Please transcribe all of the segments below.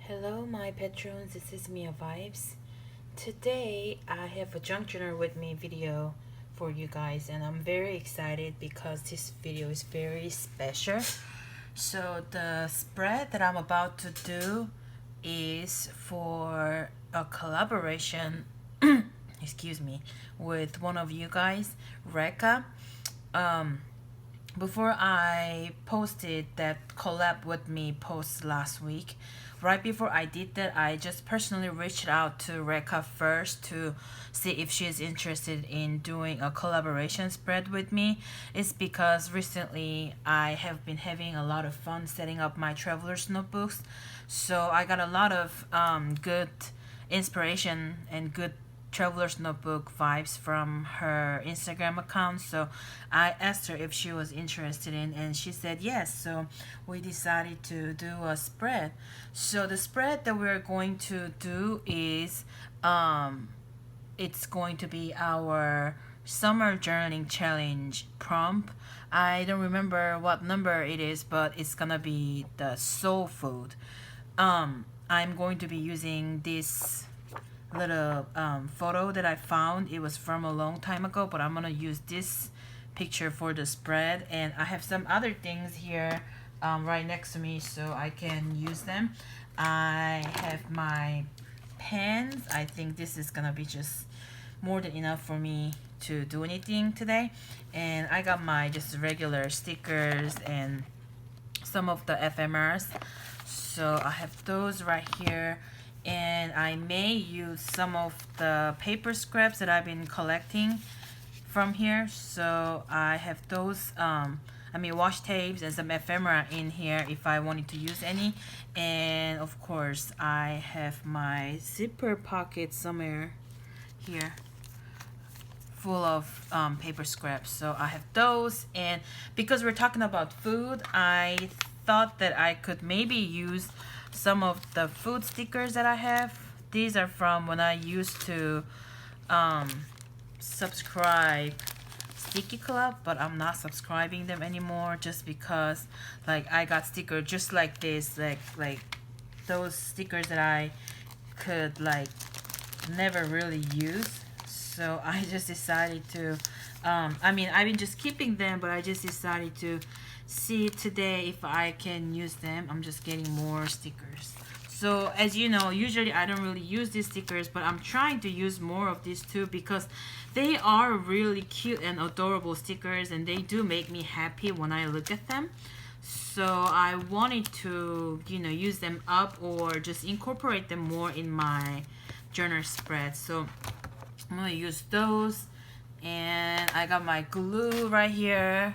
Hello my patrons, this is Mia Vibes. Today I have a junk journal with me video for you guys and I'm very excited because this video is very special. So the spread that I'm about to do is for a collaboration excuse me, with one of you guys, Reka. Before I posted that collab with me post last week, right before I did that, I just personally reached out to Reka first to see if she is interested in doing a collaboration spread with me. It's because recently I have been having a lot of fun setting up my traveler's notebooks, so I got a lot of good inspiration and good traveler's notebook vibes from her Instagram account. So I asked her if she was interested in, and she said yes. So we decided to do a spread. So the spread that we're going to do is it's going to be our summer journaling challenge prompt. I don't remember what number it is, but it's gonna be the soul food. I'm going to be using this little photo that I found. It was from a long time ago, but I'm gonna use this picture for the spread, and I have some other things here right next to me so I can use them. I have my pens. I think this is gonna be just more than enough for me to do anything today, and I got my just regular stickers and some of the ephemeras, so I have those right here. And I may use some of the paper scraps that I've been collecting from here. So I have those, wash tapes and some ephemera in here if I wanted to use any. And of course, I have my zipper pocket somewhere here full of paper scraps. So I have those, and because we're talking about food, I thought that I could maybe use some of the food stickers that I have. These are from when I used to subscribe Sticky Club, but I'm not subscribing them anymore just because like I got stickers just like this, like those stickers that I could like never really use. So I just decided to I've been just keeping them, but I just decided to see today if I can use them. I'm just getting more stickers. So as you know, usually I don't really use these stickers, but I'm trying to use more of these too because they are really cute and adorable stickers, and they do make me happy when I look at them. So I wanted to, use them up or just incorporate them more in my journal spread. So I'm gonna use those, and I got my glue right here.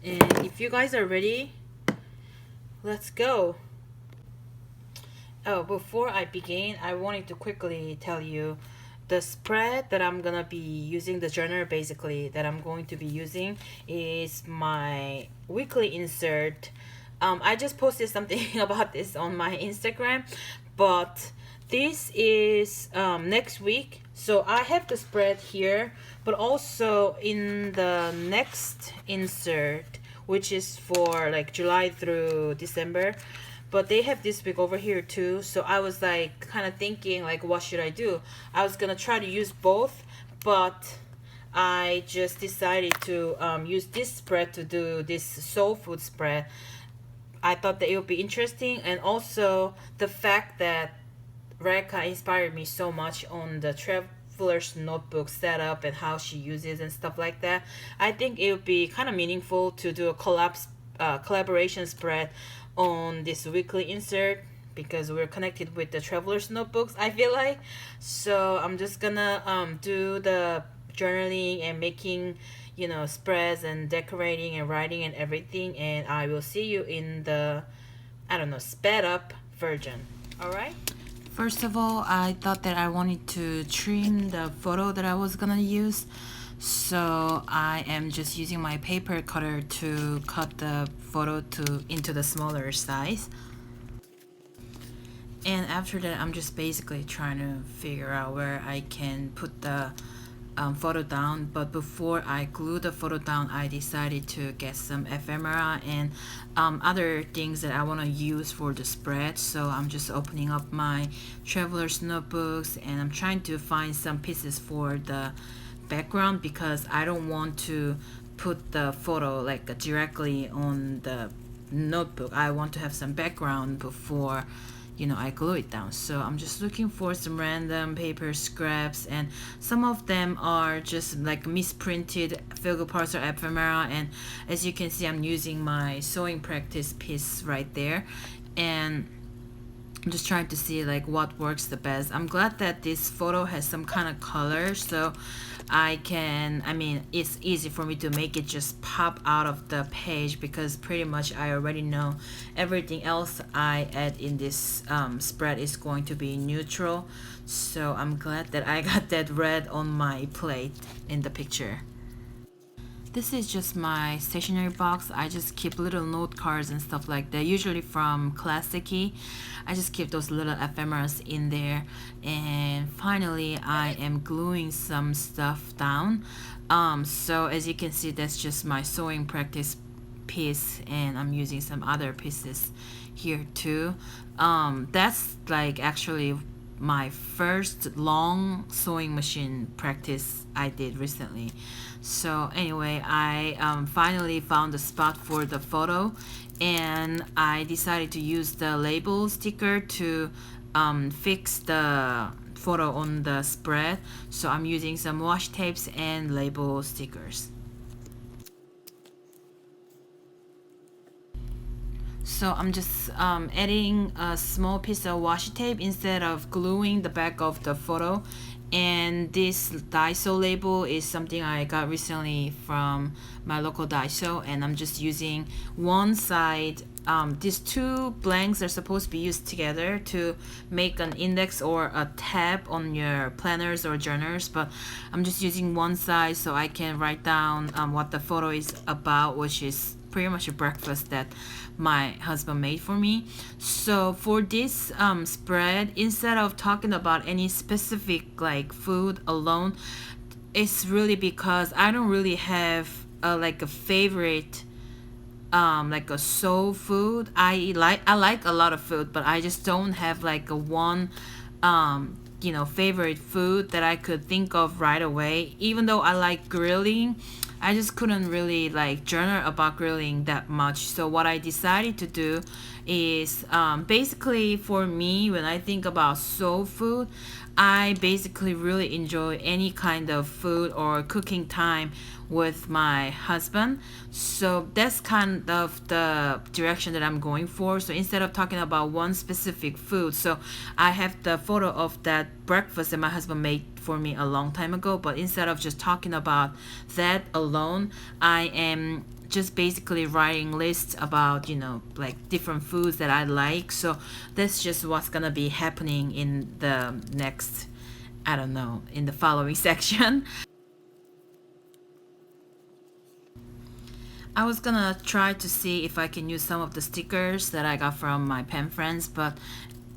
And if you guys are ready, let's go. Oh, before I begin, I wanted to quickly tell you the spread that I'm gonna be using, the journal basically that I'm going to be using is my weekly insert. I just posted something about this on my Instagram, but this is next week. So I have the spread here, but also in the next insert, which is for like July through December, but they have this week over here too. So I was like kind of thinking like, what should I do? I was gonna try to use both, but I just decided to use this spread to do this soul food spread. I thought that it would be interesting, and also the fact that Reka inspired me so much on the traveler's notebook setup and how she uses and stuff like that. I think it would be kind of meaningful to do a collaboration spread on this weekly insert because we're connected with the traveler's notebooks, I feel like. So I'm just gonna do the journaling and making spreads and decorating and writing and everything, and I will see you in the sped up version. All right. First of all, I thought that I wanted to trim the photo that I was gonna use, so I am just using my paper cutter to cut the photo into the smaller size. And after that, I'm just basically trying to figure out where I can put the photo down, but before I glue the photo down, I decided to get some ephemera and other things that I want to use for the spread. So I'm just opening up my traveler's notebooks and I'm trying to find some pieces for the background because I don't want to put the photo like directly on the notebook. I want to have some background before I glue it down. So I'm just looking for some random paper scraps, and some of them are just like misprinted Figo parts or ephemera. And as you can see, I'm using my sewing practice piece right there, and I'm just trying to see like what works the best. I'm glad that this photo has some kind of color, so it's easy for me to make it just pop out of the page because pretty much I already know everything else I add in this spread is going to be neutral. So I'm glad that I got that red on my plate in the picture. This is just my stationery box. I just keep little note cards and stuff like that, usually from Classicy. I just keep those little ephemeras in there. And finally, I am gluing some stuff down. So as you can see, that's just my sewing practice piece, and I'm using some other pieces here too. That's like actually my first long sewing machine practice I did recently. So anyway, I finally found a spot for the photo, and I decided to use the label sticker to fix the photo on the spread. So I'm using some washi tapes and label stickers. So I'm just adding a small piece of washi tape instead of gluing the back of the photo. And this Daiso label is something I got recently from my local Daiso, and I'm just using one side. These two blanks are supposed to be used together to make an index or a tab on your planners or journals, but I'm just using one side so I can write down what the photo is about, which is pretty much a breakfast that my husband made for me. So for this spread, instead of talking about any specific like food alone, it's really because I don't really have like a favorite like a soul food. I like a lot of food, but I just don't have like a one favorite food that I could think of right away. Even though I like grilling, I just couldn't really like journal about grilling that much. So what I decided to do is basically for me, when I think about soul food, I basically really enjoy any kind of food or cooking time with my husband. So that's kind of the direction that I'm going for. So instead of talking about one specific food, so I have the photo of that breakfast that my husband made for me a long time ago, but instead of just talking about that alone, I am just basically writing lists about like different foods that I like. So that's just what's gonna be happening in the next, I don't know, in the following section. I was gonna try to see if I can use some of the stickers that I got from my pen friends, but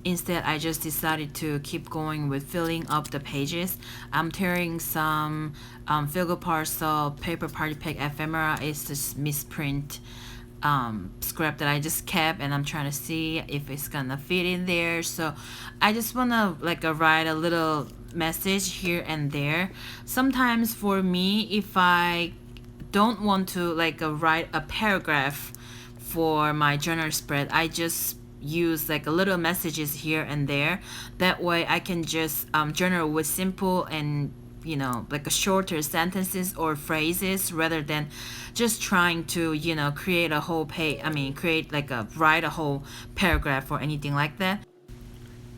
instead I just decided to keep going with filling up the pages. I'm tearing some Figo Parcel Paper Party Pack ephemera. It's this misprint scrap that I just kept, and I'm trying to see if it's gonna fit in there. So I just wanna like write a little message here and there. Sometimes for me, if I don't want to like write a paragraph for my journal spread, I just use like a little messages here and there. That way I can just journal with simple and like a shorter sentences or phrases rather than just trying to create a whole page. Create like a write a whole paragraph or anything like that.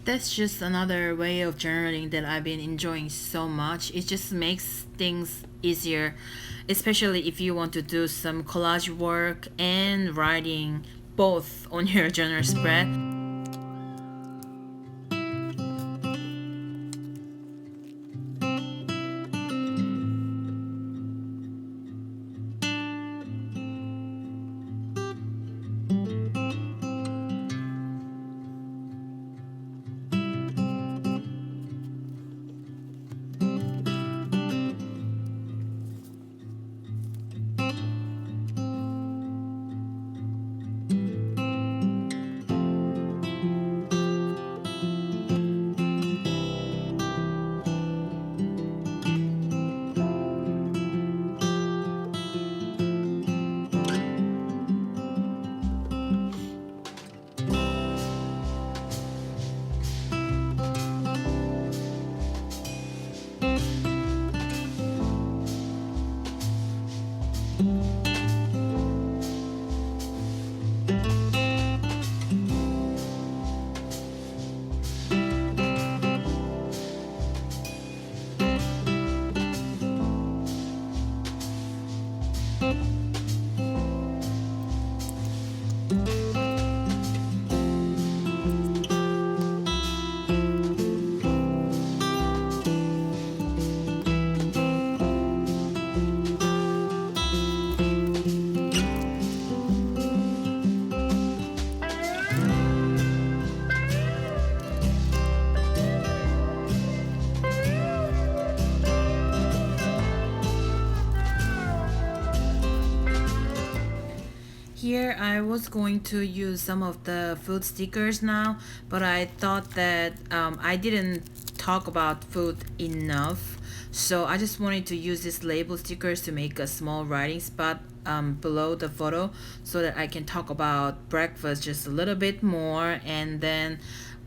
That's just another way of journaling that I've been enjoying so much. It just makes things easier, especially if you want to do some collage work and writing both on your journal spread. Here I was going to use some of the food stickers now, but I thought that I didn't talk about food enough, so I just wanted to use these label stickers to make a small writing spot below the photo so that I can talk about breakfast just a little bit more, and then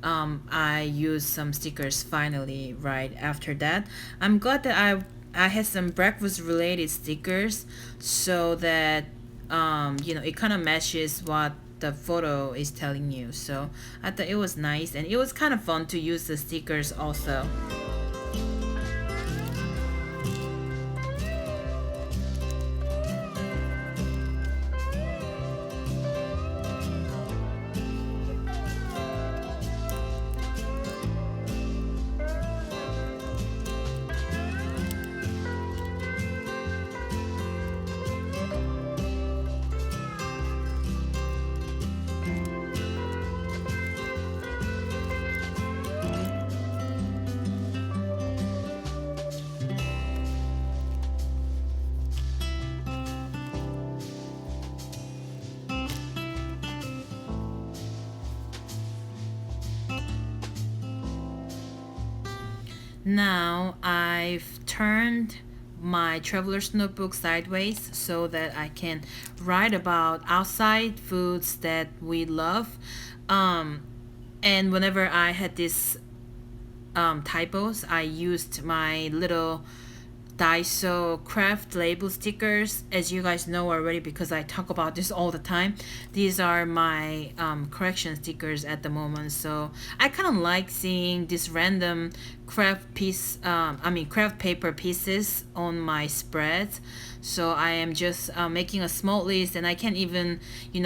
I use some stickers finally right after that. I'm glad that I had some breakfast related stickers so that it kind of matches what the photo is telling you. So I thought it was nice, and it was kind of fun to use the stickers also. Now I've turned my traveler's notebook sideways so that I can write about outside foods that we love. Um, and whenever I had these typos, I used my little Daiso craft label stickers, as you guys know already because I talk about this all the time. These are my correction stickers at the moment, so I kind of like seeing this random craft paper pieces on my spreads. So I am just making a small list, and I can't even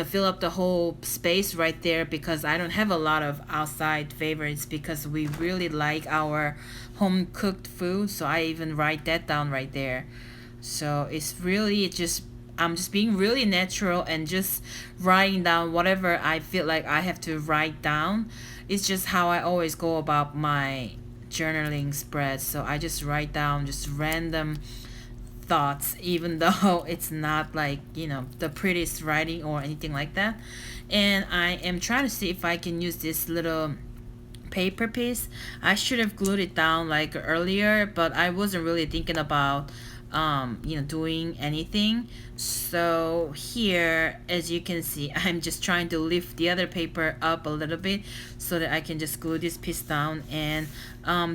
fill up the whole space right there because I don't have a lot of outside favorites because we really like our home cooked food. So I even write that down right there. So it's really just I'm just being really natural and just writing down whatever I feel like I have to write down. It's just how I always go about my journaling spreads. So I just write down just random thoughts, even though it's not like the prettiest writing or anything like that. And I am trying to see if I can use this little paper piece. I should have glued it down like earlier, but I wasn't really thinking about doing anything. So here, as you can see, I'm just trying to lift the other paper up a little bit so that I can just glue this piece down. And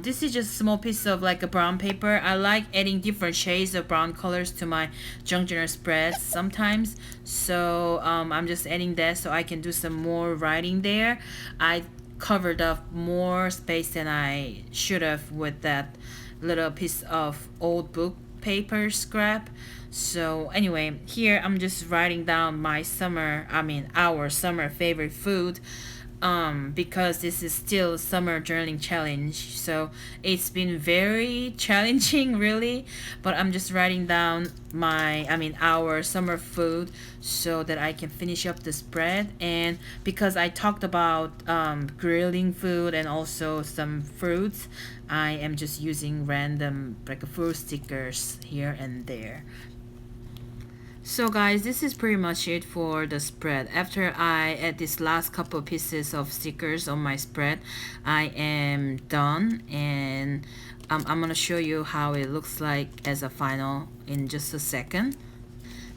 this is just a small piece of like a brown paper. I like adding different shades of brown colors to my junk journal spreads sometimes. So I'm just adding that so I can do some more writing there. I covered up more space than I should have with that little piece of old book paper scrap. So anyway, here I'm just writing down our summer favorite food, because this is still summer journaling challenge, so it's been very challenging really, but I'm just writing down our summer food so that I can finish up the spread. And because I talked about grilling food and also some fruits, I am just using random like fruit stickers here and there. So guys, this is pretty much it for the spread. After I add this last couple pieces of stickers on my spread, I am done, and I'm gonna show you how it looks like as a final in just a second.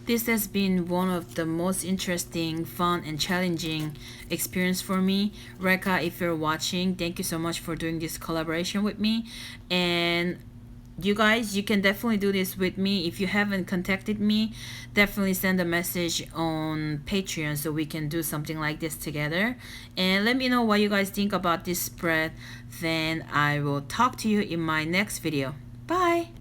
This has been one of the most interesting, fun, and challenging experience for me. Reka, if you're watching, thank you so much for doing this collaboration with me. And you guys, you can definitely do this with me. If you haven't contacted me, definitely send a message on Patreon so we can do something like this together. And let me know what you guys think about this spread. Then I will talk to you in my next video. Bye!